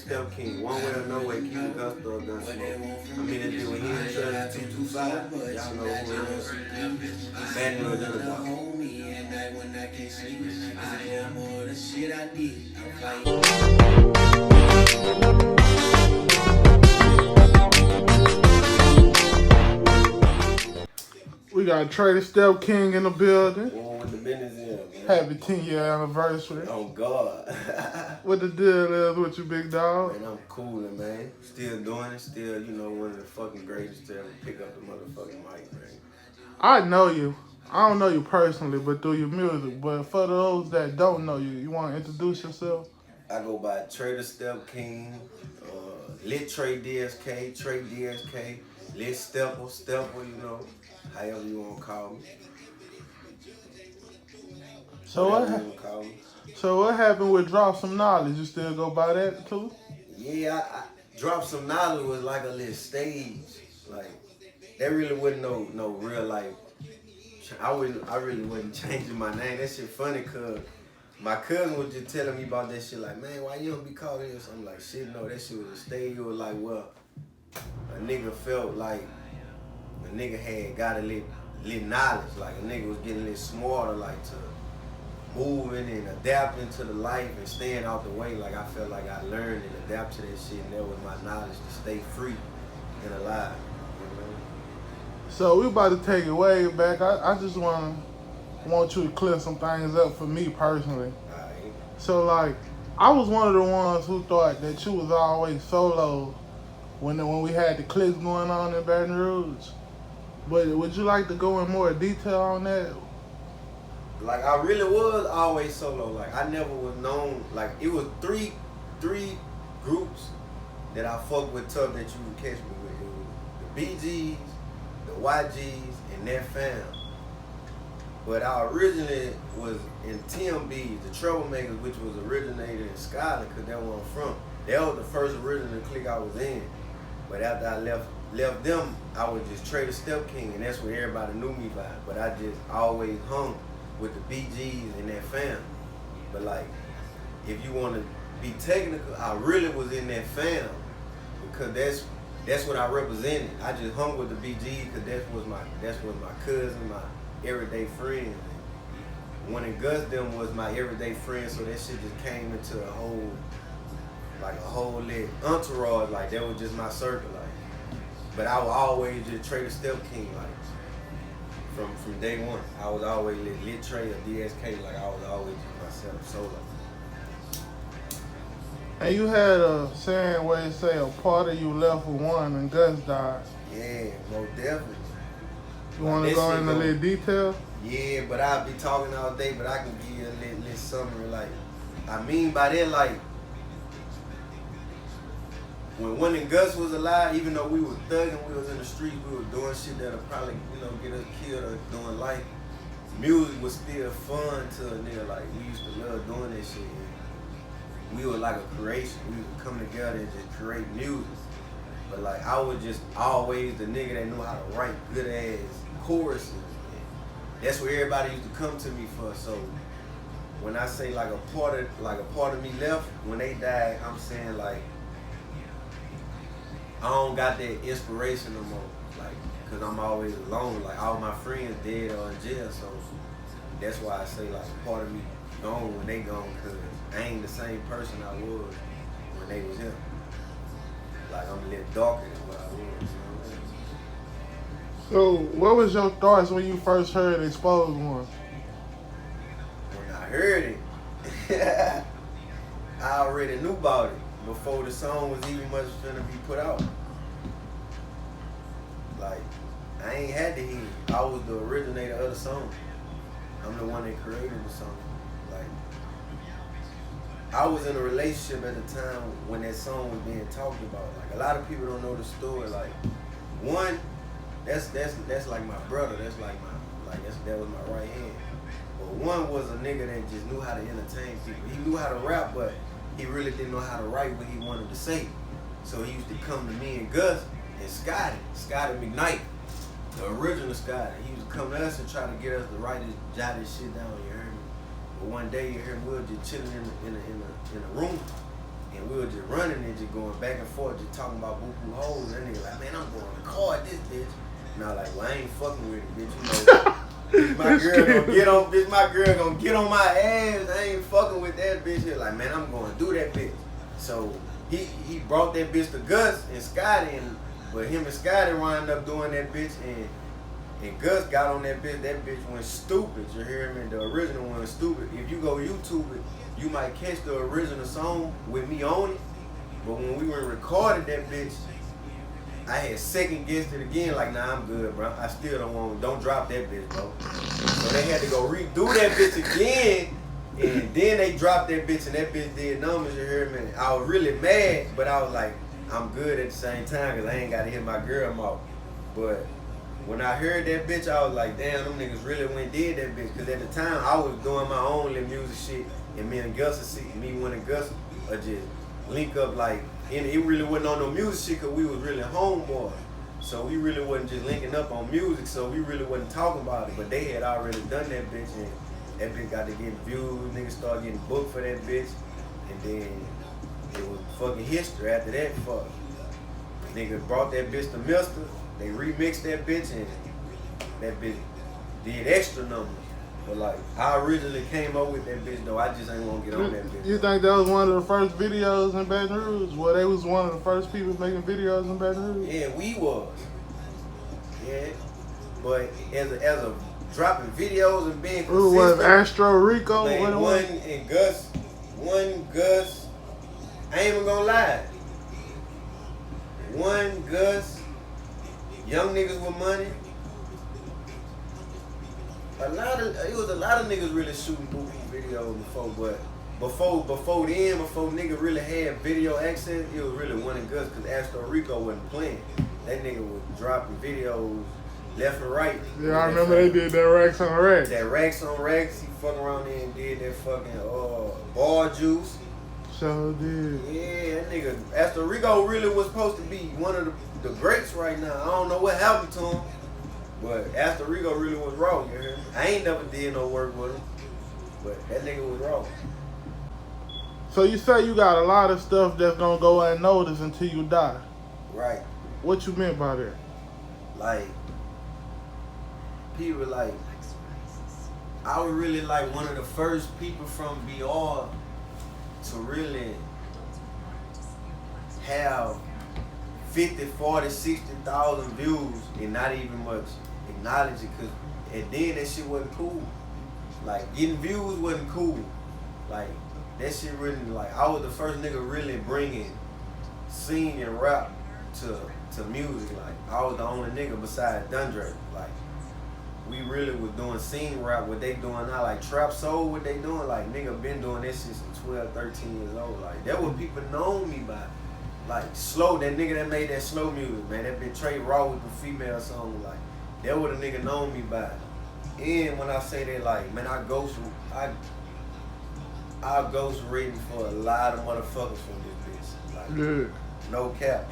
Step King. One way or no way, keep the gusto or gun smoke. I mean, that deal with him, Trey, 225. Y'all know who it is. Bad news in the dog. We got Trey the Step King in the building. What the business is, man? Happy 10-year anniversary. Oh, God. What the deal is with you, big dog? Man, I'm coolin', man. Still doing it. Still, one of the fucking greatest to ever pick up the motherfucking mic, man. I know you. I don't know you personally, but through your music. But for those that don't know you, you want to introduce yourself? I go by Trey the Step King, Lit Trey DSK, Trey DSK, Lit Stepper, however you want to call me. So what happened with Drop Some Knowledge? You still go by that too? Yeah, I Drop Some Knowledge was like a little stage. Like, that really wasn't no real life. I really wasn't changing my name. That shit funny, cause my cousin was just telling me about that shit. Like, man, why you don't be called this? I'm like, shit, no, that shit was a stage. It was like, well, a nigga felt like a nigga had got a little knowledge. Like, a nigga was getting a little smarter, like, to moving and adapting to the life and staying out the way. Like, I felt like I learned and adapted to that shit, and that was my knowledge to stay free and alive. So we about to take it way back. I just want you to clear some things up for me personally. Alright. So like, I was one of the ones who thought that you was always solo when we had the cliques going on in Baton Rouge. But would you like to go in more detail on that? Like, I really was always solo. Like, I never was known. Like, it was three groups that I fucked with tough that you would catch me with. It was the BGs, the YGs, and their fam. But I originally was in TMBs, the Troublemakers, which was originated in Scotland, because that's where I'm from. That was the first original clique I was in. But after I left them, I was just Trey the Step King, and that's where everybody knew me by. But I just always hung with the BGs and their fam. But like, if you want to be technical, I really was in that fam, because that's what I represented. I just hung with the BG because that was my cousin, my everyday friend. One and Gus them was my everyday friend, so that shit just came into a whole lit entourage. Like, that was just my circle. Like, but I was always just Trey the Step King. Like, from day one, I was always lit Trey or DSK. Like, I was always just myself solo. And you had a saying where you say a part of you left with one and Gus died. Yeah, most definitely. You want to go into a little detail? Yeah, but I'll be talking all day, but I can give you a little summary. Like, I mean by that, like, when One and Gus was alive, even though we was thugging, we was in the streets, we was doing shit that'll probably, get us killed or doing life, music was still fun to a nigga. Like, we used to love doing that shit. We were like a creation. We would come together and just create music. But like, I was just always the nigga that knew how to write good ass choruses. That's what everybody used to come to me for. So when I say like a part of me left, when they died, I'm saying like, I don't got that inspiration no more. Like, cause I'm always alone. Like, all my friends dead or in jail. So that's why I say like, a part of me gone when they gone, cause I ain't the same person I was when they was here. Like, I'm a little darker than what I was. So, what was your thoughts when you first heard Exposed One? When I heard it, I already knew about it before the song was even much finna be put out. Like, I ain't had to hear it. I was the originator of the song. I'm the one that created the song. Like, I was in a relationship at the time when that song was being talked about. Like, a lot of people don't know the story. Like, one, that's like my brother. That was my right hand. But one was a nigga that just knew how to entertain people. He knew how to rap, but he really didn't know how to write what he wanted to say. So he used to come to me and Gus and Scotty McKnight, the original Scotty. He used to come to us and try to get us to jot this shit down. You heard me? But one day, you heard me, we were just chilling in a room, And we were just running and just going back and forth, just talking about boo-boo hoes. And nigga like, man, I'm going to record this bitch. And I was like, well, I ain't fucking with it, bitch. You know, my girl gonna get on my ass. I ain't fucking with that bitch. He like, man, I'm going to do that bitch. So he brought that bitch to Gus and Scotty, but him and Scotty wound up doing that bitch, and Gus got on that bitch. That bitch went stupid. You hear me? The original one was stupid. If you go YouTube it, you might catch the original song with me on it. But when we went recorded that bitch, I had second guessed it again. Like, nah, I'm good, bro. I still don't drop that bitch, bro. So they had to go redo that bitch again. And then they dropped that bitch, and that bitch did numbers, you hear me? I was really mad, but I was like, I'm good at the same time, because I ain't got to hit my girl mouth. But when I heard that bitch, I was like, damn, them niggas really went and did that bitch. Because at the time, I was doing my own little music shit, and me and Gus, or just link up like, and it really wasn't on no music shit, because we was really homeboy. So we really wasn't just linking up on music, so we really wasn't talking about it. But they had already done that bitch, and that bitch got to get views, niggas started getting booked for that bitch, and then it was fucking history after that. Fuck. Niggas brought that bitch to Mister, they remixed that bitch, and that bitch did extra numbers. But like, I originally came up with that bitch though, I just ain't want to get on that bitch. You think that was one of the first videos in Baton Rouge? Well, they was one of the first people making videos in Baton Rouge? Yeah, we was. Yeah. But as a dropping videos and being consistent. Who was Astro Rico? Man, one Gus, I ain't even gonna lie. One Gus, young niggas with money. It was a lot of niggas really shooting boo-boo videos before, but before nigga really had video access, it was really one and Gus, because Astro Rico wasn't playing. That nigga was dropping videos left and right. Yeah, I remember they did that Racks on Racks. That Racks on Racks, he fucking around there and did that fucking ball juice. So did. Yeah, that nigga, Astro Rico really was supposed to be one of the greats right now. I don't know what happened to him, but Astro Rico really was raw, you hear me? I ain't never did no work with him, but that nigga was raw. So you say you got a lot of stuff that's gonna go unnoticed until you die. Right. What you meant by that? Like, people like, I was really like one of the first people from BR to really have 50, 40, 60,000 views and not even much acknowledge it, cause and then that shit wasn't cool. Like, getting views wasn't cool. Like, that shit really, like, I was the first nigga really bringing sing and rap to music. Like, I was the only nigga besides Dundre. Like, we really was doing sing rap, what they doing now, like trap soul, what they doing, like, nigga been doing that shit since 12, 13 years old. Like, that what people know me by. Like, slow, that nigga that made that slow music, man, that bitch Trey raw with the female song, like, that what a nigga know me by. And when I say that, like, man, I ghost written for a lot of motherfuckers from this bitch. Like, yeah. No cap.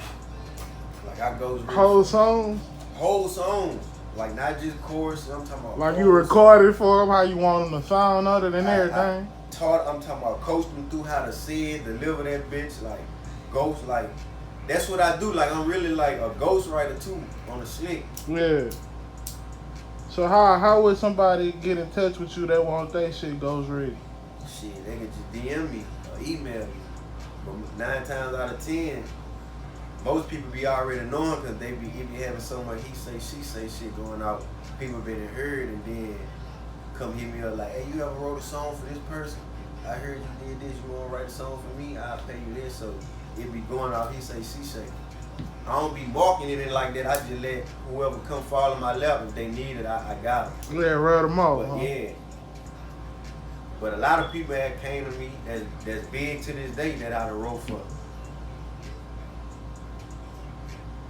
Like, I ghost written whole songs? Whole songs. Like, not just choruses, I'm talking about. Like, you recorded for them, how you want them to sound other than everything? I'm talking about coaching them through how to say it, deliver that bitch, like, ghost, like, that's what I do. Like, I'm really like a ghostwriter too, on the slick. Yeah. So how would somebody get in touch with you that want their shit ghost ready? Shit, they can just DM me or email me. But 9 times out of 10, most people be already knowing, because they be having so much he say, she say shit going out. People been heard and then come hit me up like, hey, you ever wrote a song for this person? I heard you did this, you want to write a song for me? I'll pay you this. So it be going out, he say, she say. I don't be walking in it like that. I just let whoever come fall in my lap. If they need it, I got them. Yeah, write them off. But yeah. But a lot of people that came to me that's big to this day that I done wrote for.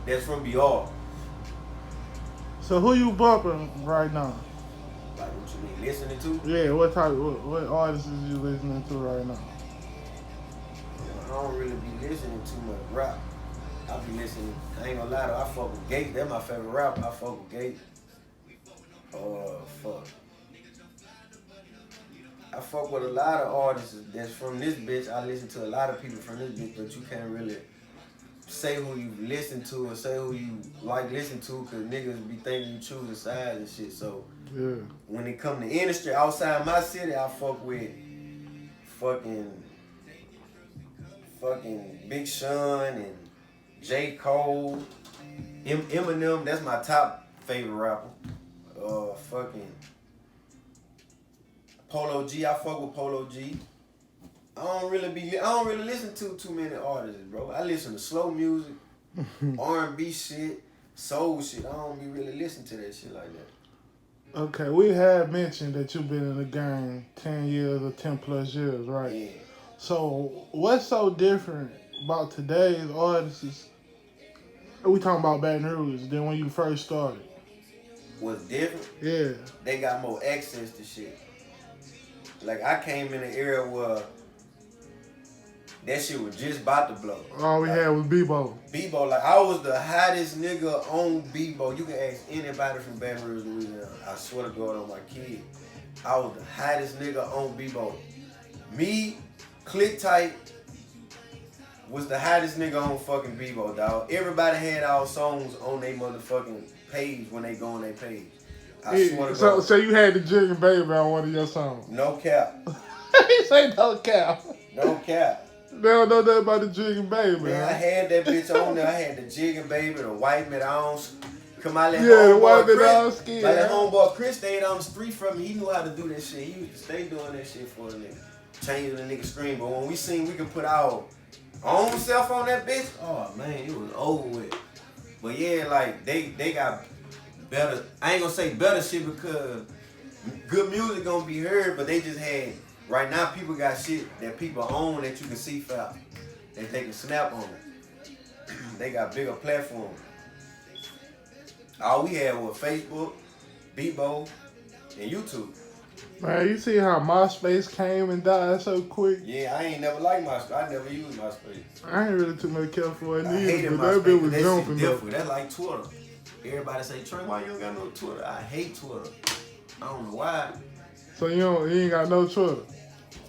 That's from BR. So who you bumping right now? Like, what you mean, listening to? Yeah, what artists is you listening to right now? I don't really be listening too much rap. I be listening, I ain't gonna lie though, I fuck with Gate. That's my favorite rapper. I fuck with Gate. Fuck. I fuck with a lot of artists that's from this bitch. I listen to a lot of people from this bitch, but you can't really say who you listen to and say who you like listen to, cause niggas be thinking you choosing sides and shit. So Yeah. when it come to industry outside my city, I fuck with fucking Big Sean and J. Cole, Eminem. That's my top favorite rapper. Fucking Polo G. I fuck with Polo G. I don't really listen to too many artists, bro. I listen to slow music, R&B shit, soul shit. I don't be really listening to that shit like that. Okay, we had mentioned that you've been in the game 10 years or 10 plus years, right? Yeah. So what's so different about today's artists? We talking about Baton Rouge than when you first started. What's different? Yeah. They got more access to shit. Like I came in an era where that shit was just about to blow. All we like, had was Bebo. Bebo, like I was the hottest nigga on Bebo. You can ask anybody from Baton Rouge, Louisiana. I swear to God on my kid. I was the hottest nigga on Bebo. Me, Click Tight, was the hottest nigga on fucking Bebo, dog. Everybody had our songs on their motherfucking page when they go on their page. I swear to God. So you had the Jig and Baby on one of your songs? No cap. He say no cap. No cap. They don't know nothing about the Jig and Baby, man. I had that bitch on there. I had the Jig and Baby, the White Man on. Come out, let the White Man Chris. on skin. Like that homeboy Chris stayed on the street from me. He knew how to do that shit. He used to stay doing that shit for a nigga. Changing the nigga screen. But when we seen we could put our own self on that bitch, oh man, it was over with. But yeah, like they got better. I ain't gonna say better shit because good music gonna be heard, but they just had. Right now, people got shit that people own that you can see fast, that they can snap on. They got bigger platforms. All we had was Facebook, Bebo, and YouTube. Man, you see how MySpace came and died so quick? Yeah, I ain't never liked MySpace. I never used MySpace. I ain't really too much care for it I hated either, but MySpace, that bitch was that jumping shit up. different. That's like Twitter. Everybody say, Trey, why you don't got no Twitter? I hate Twitter. I don't know why. So you ain't got no Twitter?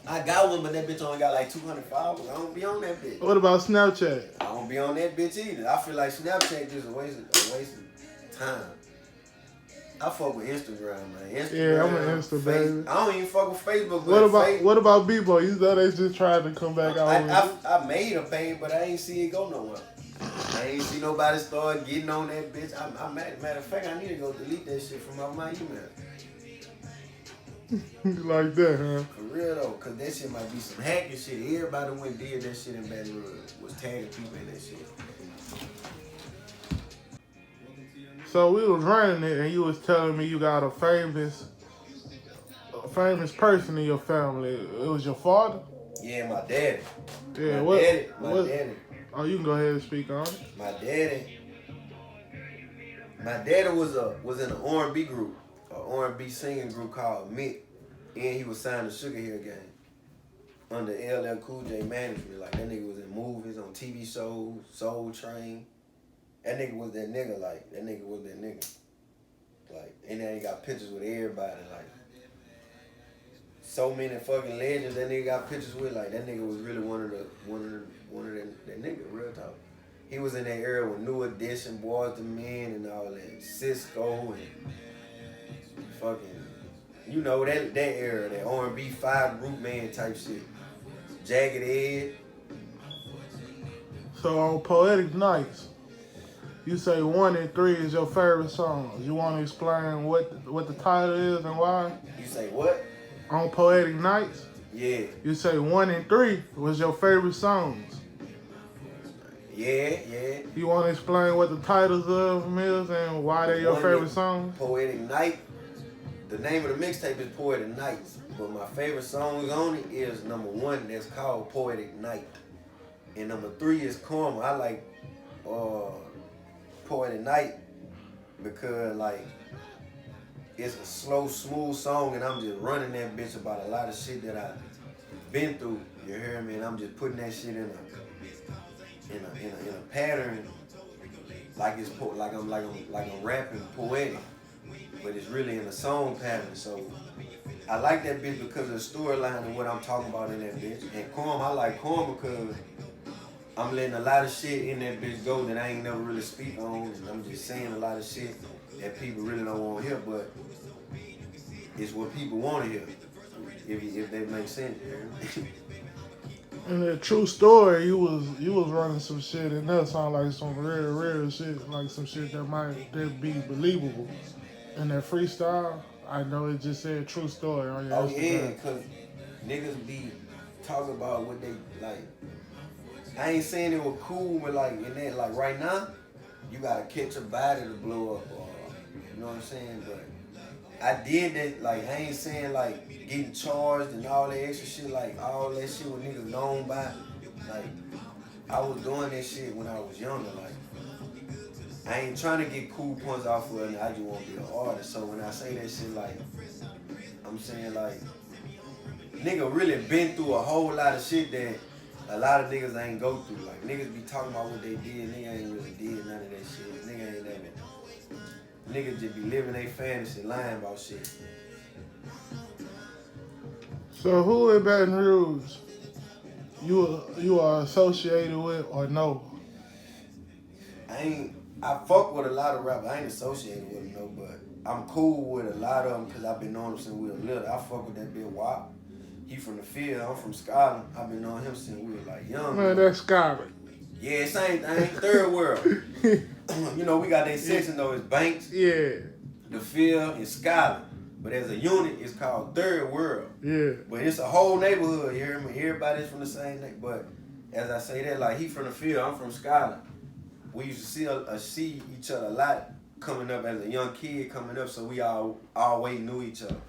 I got one, but that bitch only got like 200 followers. I don't be on that bitch. What about Snapchat? I don't be on that bitch either. I feel like Snapchat just a waste of time. I fuck with Instagram, man. Instagram, Yeah, I'm an Insta baby. I don't even fuck with Facebook. But what about Bebo? You thought they just tried to come back out. I made a page, but I ain't see it go nowhere. I ain't see nobody start getting on that bitch. Matter of fact, I need to go delete that shit from my email. Like that, huh? For real though, cause that shit might be some hacking shit. Everybody went did that shit in Baton Rouge, was tagging people in that shit. So we was running it, and you was telling me you got a famous person in your family. It was your father? Yeah, my daddy. Yeah, my daddy. Oh, you can go ahead and speak on it. My daddy was in an R&B group, an R&B singing group called Mick, and he was signed to Sugarhill gang under LL Cool J management. Like that nigga was in movies, on TV shows, Soul Train. That nigga was that nigga. Like that nigga was that nigga. Like, and then he got pictures with everybody. Like so many fucking legends that nigga got pictures with. Like that nigga was really one of that nigga. Real talk. He was in that era with New Edition, Boys to Men, and all that. Cisco and fucking, you know that era, that R&B 5 group man type shit. Jagged Edge. So on Poetic Knights, you say 1 and 3 is your favorite songs. You want to explain what the title is and why? You say what? On Poetic Knights? Yeah. You say 1 and 3 was your favorite songs. Yeah. You want to explain what the titles of them is and why they're your favorite songs? Poetic Knight. The name of the mixtape is Poetic Knights, but my favorite songs on it is number 1 that's called Poetic Knight, and number 3 is Karma. I like Poetic Knight because like it's a slow, smooth song, and I'm just running that bitch about a lot of shit that I've been through. You hear me? And I'm just putting that shit in a pattern, like it's like I'm rapping poetic, but it's really in a song pattern. So I like that bitch because of the storyline and what I'm talking about in that bitch. And Corm, I like Corm because I'm letting a lot of shit in that bitch go that I ain't never really speak on. And I'm just saying a lot of shit that people really don't want to hear, but it's what people want to hear. If that makes sense. In that true story, you was running some shit, and that sound like some real shit, like some shit that be believable. In that freestyle, I know it just said true story on your Oh yeah, Instagram. cause niggas be talking about what they like. I ain't saying it was cool, but like in that, like right now, you gotta catch a body to blow up, or you know what I'm saying. But I did that. Like I ain't saying like getting charged and all that extra shit. Like all that shit with niggas known by. Like I was doing that shit when I was younger. Like I ain't trying to get cool points off of it. I just want to be an artist. So when I say that shit, like I'm saying like nigga really been through a whole lot of shit that a lot of niggas ain't go through. Like niggas be talking about what they did, nigga ain't really did none of that shit. Nigga ain't never. Niggas just be living their fantasy, lying about shit. So who in Baton Rouge you are associated with or know? I fuck with a lot of rappers. I ain't associated with them, no, but I'm cool with a lot of them because I've been knowing them since we were little. I fuck with that bit Wop. He from the field. I'm from Scotland. I've been knowing him since we were like young. Man, that's Scotland. Yeah, same thing. Third world. You know, we got that section though. It's Banks, Yeah. the field, and Scotland. But as a unit, it's called Third World. Yeah. But it's a whole neighborhood. You hear me? Everybody's from the same neighborhood. But as I say that, like he from the field, I'm from Scotland. We used to see each other a lot coming up as a young kid coming up, so we all always knew each other.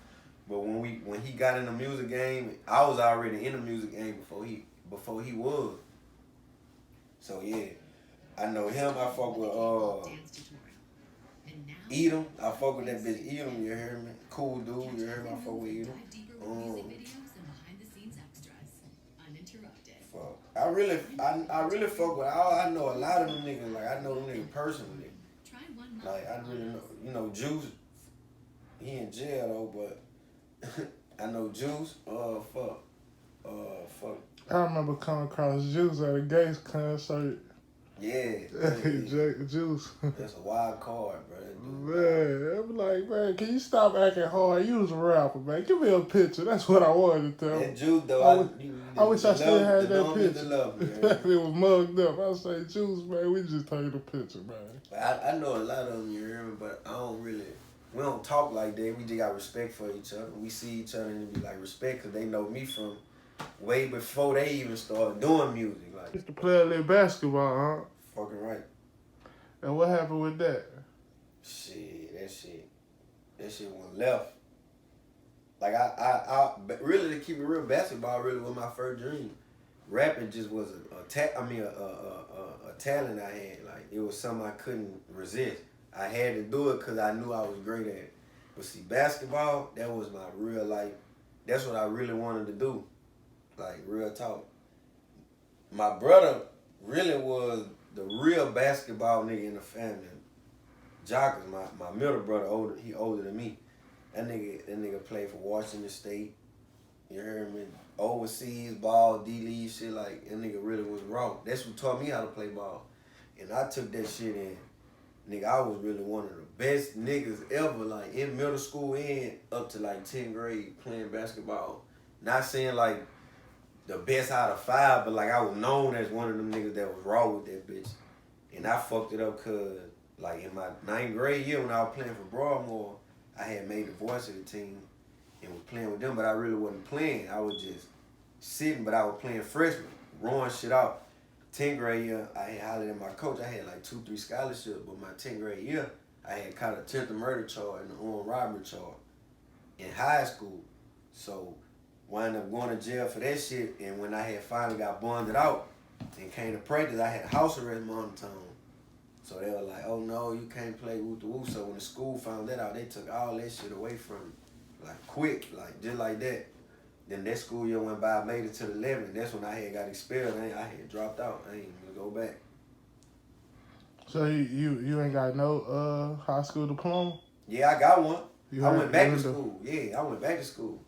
But when he got in the music game, I was already in the music game before he was. So yeah, I know him. I fuck with Edom. I fuck with that bitch Edom. You hear me? Cool dude. You hear me? I fuck with Edom. Fuck. I really fuck with. I know a lot of them niggas. Like I know them niggas personally. Like I really know. You know Juice. He in jail though, but I know Juice. Fuck. I remember coming across Juice at a Gates concert. Yeah. Juice. That's a wild card, bro. Man, I'm like, man, can you stop acting hard? You was a rapper, man. Give me a picture. That's what I wanted to tell that Juice, though, I wish I still had that picture. It was mugged up. I say, Juice, man, we just take the picture, man. But I know a lot of them, you hear me, but we don't talk like that. We just got respect for each other. We see each other and it be like respect because they know me from way before they even started doing music. Like, used to play a little basketball, huh? Fucking right. And what happened with that? That shit went left. Like I really, to keep it real, basketball really was my first dream. Rapping just was a talent I had. Like it was something I couldn't resist. I had to do it because I knew I was great at it. But see, basketball, that was my real life. That's what I really wanted to do. Like real talk. My brother really was the real basketball nigga in the family. Jock is my middle brother, he older than me. That nigga played for Washington State. You heard me? Overseas ball, D-League shit, like that nigga really was raw. That's what taught me how to play ball. And I took that shit in. Nigga, I was really one of the best niggas ever, like in middle school and up to like 10th grade playing basketball. Not saying like the best out of 5, but like I was known as one of them niggas that was raw with that bitch. And I fucked it up cause like in my 9th grade year when I was playing for Broadmoor, I had made the voice of the team and was playing with them, but I really wasn't playing. I was just sitting, but I was playing freshman, rolling shit out. 10th grade year, I had hollered at my coach. I had like 2-3 scholarships, but my 10th grade year, I had caught a attempted murder charge and an armed robbery charge in high school. So wound up going to jail for that shit, and when I had finally got bonded out and came to practice, I had house arrest monotone. So they were like, oh no, you can't play woo the woo. So when the school found that out, they took all that shit away from me. Like quick, like just like that. Then that school year went by, I made it to the 11th. That's when I had got expelled. I had dropped out. I ain't even go back. So you ain't got no high school diploma? Yeah, I got one. I went back to school. Yeah, I went back to school.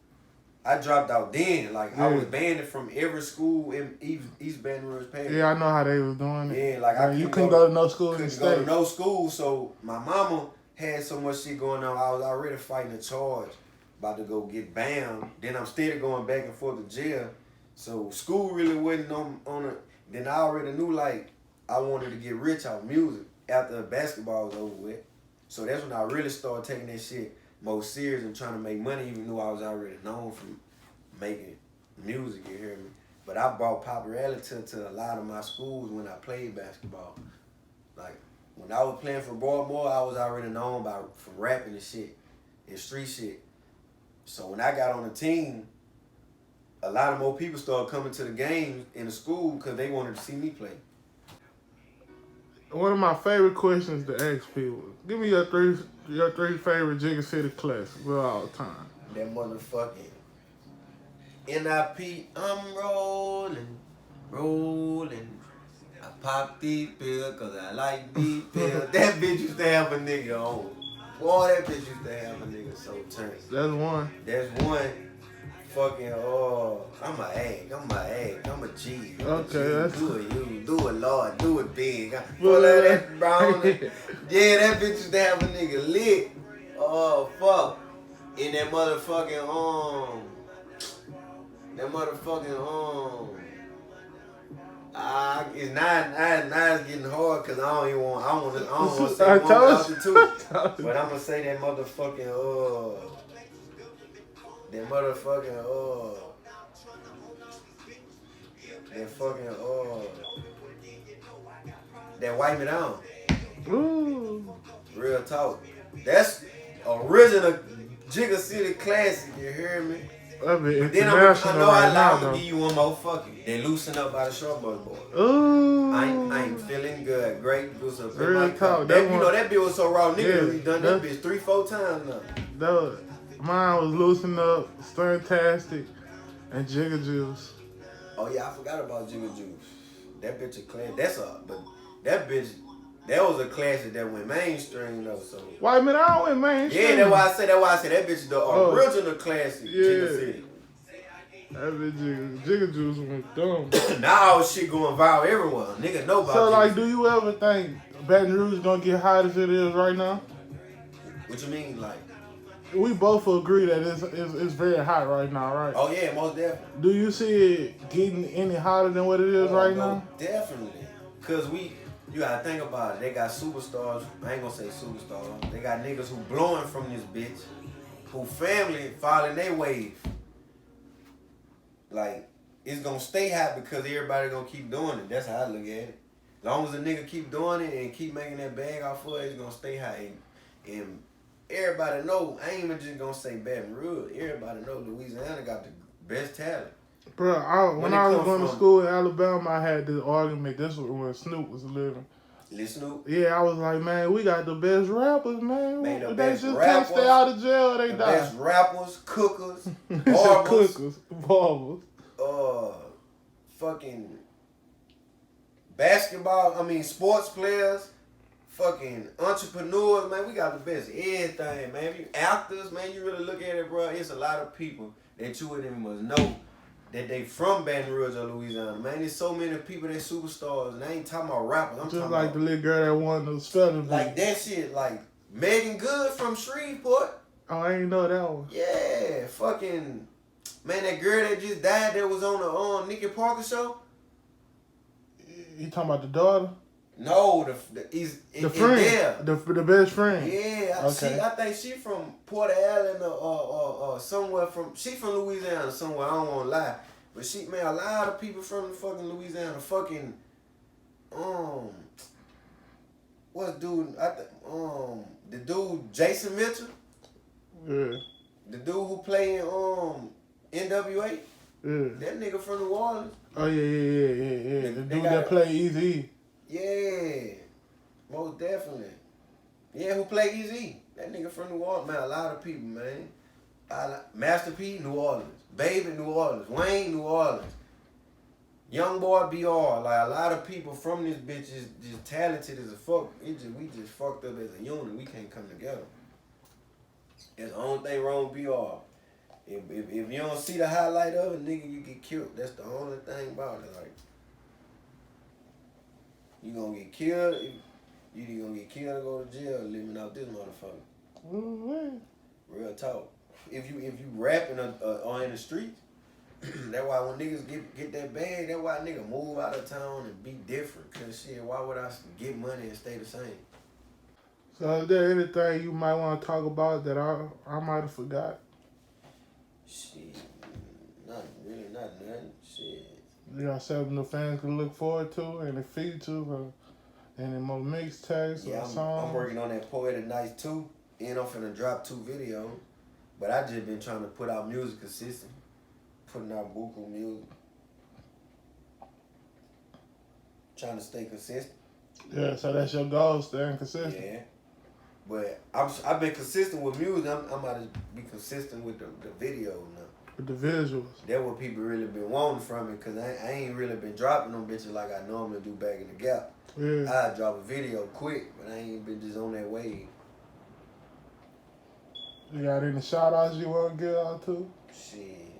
I dropped out then. Like I was banned from every school in East Baton Rouge Parish. Yeah, I know how they was doing it. Yeah, like I you couldn't go to no school in the couldn't go to state. no school. So my mama had so much shit going on. I was already fighting a charge, about to go get bound. Then I'm still going back and forth to jail. So school really wasn't on it. Then I already knew like I wanted to get rich off music after basketball was over with. So that's when I really started taking that shit more serious and trying to make money, even though I was already known for making music, you hear me? But I brought popularity to a lot of my schools when I played basketball. Like, when I was playing for Baltimore, I was already known for rapping and shit, and street shit. So when I got on the team, a lot of more people started coming to the games in the school because they wanted to see me play. One of my favorite questions to ask people: give me your three favorite Jigga City classics of all time. That motherfucking NIP, I'm rolling. I pop these pills cause I like these pills. That bitch used to have a nigga on. Boy, that bitch used to have a nigga so turned. That's one. That's one. Fucking, I'm a G. Okay, that's... Do it, you. Do it, Lord. Do it big. Pull out that brown. Yeah, that bitch used to have a nigga lit. Oh, fuck. In that motherfucking, it's now it's getting hard because I don't want to say one without the two. But I'm gonna say that motherfucking, that Wipe Me Down. Ooh. Real talk. That's original Jigga City classic, you hear me? I mean, but then I know I'm gonna give you one more fucking. Then Loosen Up by the Short Boy Boy. Ooh. I ain't feeling good. Great goose up. Real talk. That, you know that bitch was so raw. Nigga, we done that bitch 3-4 times now. Mine was Loosen Up, Stuntastic, and Jigga Juice. Oh yeah, I forgot about Jigga Juice. That bitch a class. That was a classic that went mainstream though. So Why man, I went mainstream. Yeah, that's why I said that bitch is the original classic. Yeah. Jigga City. That bitch Jigga Juice went dumb. Now shit going viral everywhere. Nigga know about So like, Jigga. do you ever think Baton Rouge gonna get hot as it is right now? What you mean, like? We both agree that it's very hot right now, right? Oh yeah, most definitely. Do you see it getting any hotter than what it is right now? Definitely. Cause you gotta think about it. They got superstars. I ain't gonna say superstars. They got niggas who blowing from this bitch, who family following their wave. Like, it's gonna stay hot because everybody gonna keep doing it. That's how I look at it. As long as a nigga keep doing it and keep making that bag off of it, it's gonna stay hot. And everybody know, I ain't even just gonna say Baton Rouge. Everybody know Louisiana got the best talent. Bro, when I was going to school in Alabama, I had this argument. This was when Snoop was living. Lil Snoop? Yeah, I was like, man, we got the best rappers, man. They just can't stay out of jail, they die. Best rappers, cookers, barbers. Barbers. Fucking sports players, fucking entrepreneurs, man. We got the best everything, man. Actors, man, you really look at it, bro. It's a lot of people that you wouldn't even must know that they from Baton Rouge or Louisiana, man. There's so many people that superstars, and I ain't talking about rappers. I'm just talking like about the little girl that won the spelling bee. Like that shit, like Megan Good from Shreveport. Oh, I ain't know that one. Yeah, fucking, man, that girl that just died that was on the Nikki Parker show. You talking about the daughter? No, the friend, the best friend. Yeah, okay. I think she from Port Allen or somewhere she from Louisiana somewhere. I don't want to lie, but she, man, a lot of people from the fucking Louisiana, fucking what's dude? The dude Jason Mitchell. Yeah. The dude who played in NWA. Yeah. That nigga from New Orleans. Oh yeah. The dude that played Easy. Yeah, most definitely. Yeah, who played Easy? That nigga from New Orleans, man. A lot of people, man. Master P, New Orleans. Baby, New Orleans. Wayne, New Orleans. Young Boy, BR. Like, a lot of people from this bitch is just talented as a fuck. We just fucked up as a unit. We can't come together. That's the only thing wrong with BR. If you don't see the highlight of it, nigga, you get killed. That's the only thing about it. Like, you gonna get killed. You either gonna get killed or go to jail living out this motherfucker. Mm-hmm. Real talk. If you rapping or in the streets, that's why when niggas get that bag, that's why nigga move out of town and be different. Cause shit, why would I get money and stay the same? So is there anything you might want to talk about that I might have forgot? Shit, not nothing. Shit. You got something the fans can look forward to, any features or any more mixtapes or songs? I'm working on that Poetic Knight 2, and I'm finna drop 2 videos. But I just been trying to put out music consistent, putting out buku music, trying to stay consistent. Yeah, so that's your goal, staying consistent. Yeah, but I've been consistent with music. I'm about to be consistent with the video now. With the visuals. That's what people really been wanting from me, cause I ain't really been dropping them bitches like I normally do back in the gap. Yeah. I drop a video quick, but I ain't been just on that wave. You got any shout outs you want to give out to? Shit.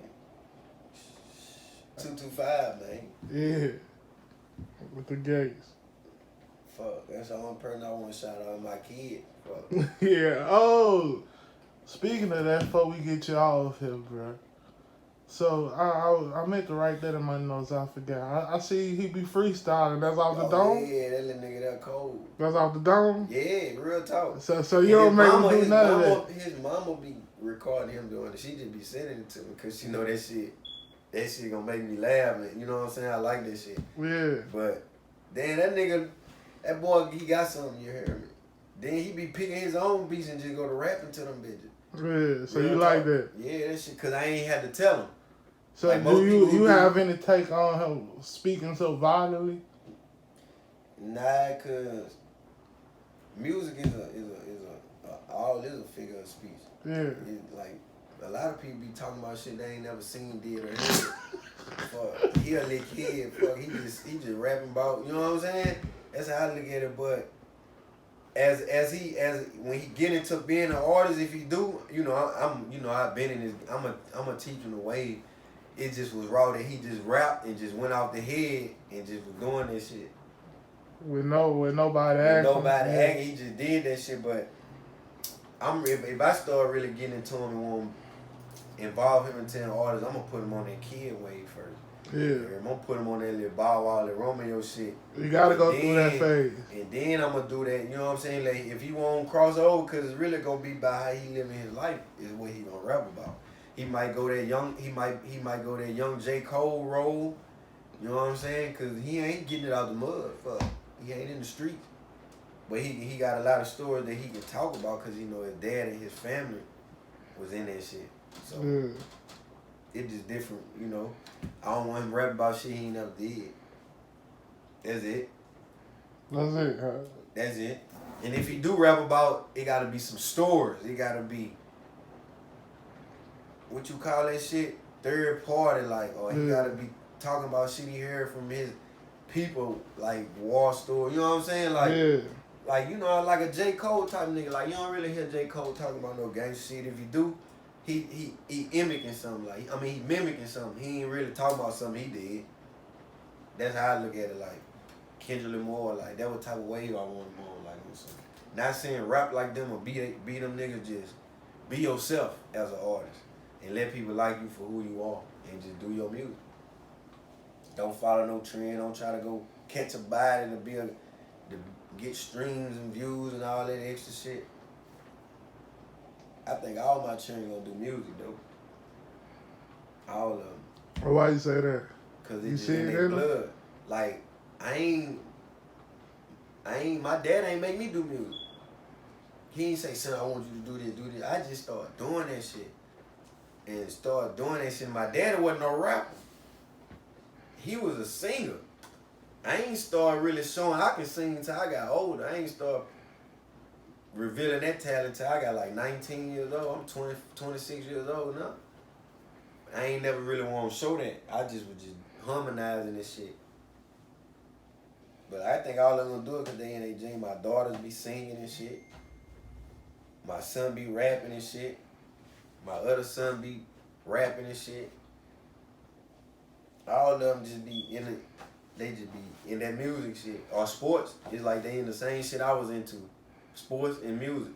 225, man. Yeah. With the gates. Fuck, that's the only person I want to shout out, my kid. Fuck. Yeah. Oh, speaking of that, before we get you off here, bro. So I meant to write that in my notes. I forgot. I see he be freestyling. That's off the dome. Yeah, that little nigga that cold. That's off the dome. Yeah, real talk. So you don't make him do none of that. His mama be recording him doing it. She just be sending it to me because she know that shit. That shit gonna make me laugh, man. You know what I'm saying? I like that shit. Yeah. But then that boy, he got something. You hear me? Then he be picking his own beats and just go to rapping to them bitches. Yeah. So real you talk. like that? Yeah, that shit. Cause I ain't had to tell him. So like do you have any take on him speaking so violently? Nah, cause music is a figure of speech. Yeah. It, like a lot of people be talking about shit they ain't never seen, did or heard. Fuck, he a little kid. Fuck, he just rapping about. You know what I'm saying? That's how I look at it. But as when he get into being an artist, if he do, I've been in his. I'm a teaching the way. It just was raw that he just rapped and just went off the head and just was doing this shit. With nobody acting. Acting, he just did that shit. But if I start really getting into him and want to involve him into an artist, I'm gonna put him on that kid wave first. Yeah. I'm gonna put him on that little Bow Wow, that Romeo shit. You gotta go through that phase. And then I'm gonna do that. You know what I'm saying? Like if he won't cross over, cause it's really gonna be by how he living his life is what he gonna rap about. He might go that young. He might go that young J. Cole role. You know what I'm saying? Cause he ain't getting it out the mud. Fuck, he ain't in the streets. But he got a lot of stories that he can talk about. Cause you know his dad and his family was in that shit. So it's just different. You know, I don't want him rapping about shit he ain't never did. That's it. That's it. Huh? That's it. And if he do rap about, it gotta be some stories. It gotta be. What you call that shit? Third party, like, or he gotta be talking about shit he heard from his people, like war story. You know what I'm saying? Like you know, like a J. Cole type nigga. Like you don't really hear J. Cole talking about no gangster shit. If you do, he mimicking something. Like he mimicking something. He ain't really talking about something he did. That's how I look at it. Like Kendrick Lamar, like that what type of wave I want him on. Like on something. Not saying rap like them or be them niggas. Just be yourself as an artist. And let people like you for who you are and just do your music. Don't follow no trend. Don't try to go catch a body to get streams and views and all that extra shit. I think all my children gonna do music though. All of them. Well, why you say that? Cause it's just in their blood. Like my dad ain't make me do music. He ain't say, son, I want you to do this. I just started doing that shit. And started doing that shit. My daddy wasn't no rapper. He was a singer. I ain't started really showing I can sing until I got older. I ain't started revealing that talent until I got like 19 years old. I'm 26 years old now. I ain't never really want to show that. I just was just harmonizing this shit. But I think all I'm gonna do it because they in their dream. My daughters be singing and shit. My son be rapping and shit. My other son be rapping and shit. All of them just be in it. They just be in that music shit or sports. It's like they in the same shit I was into, sports and music.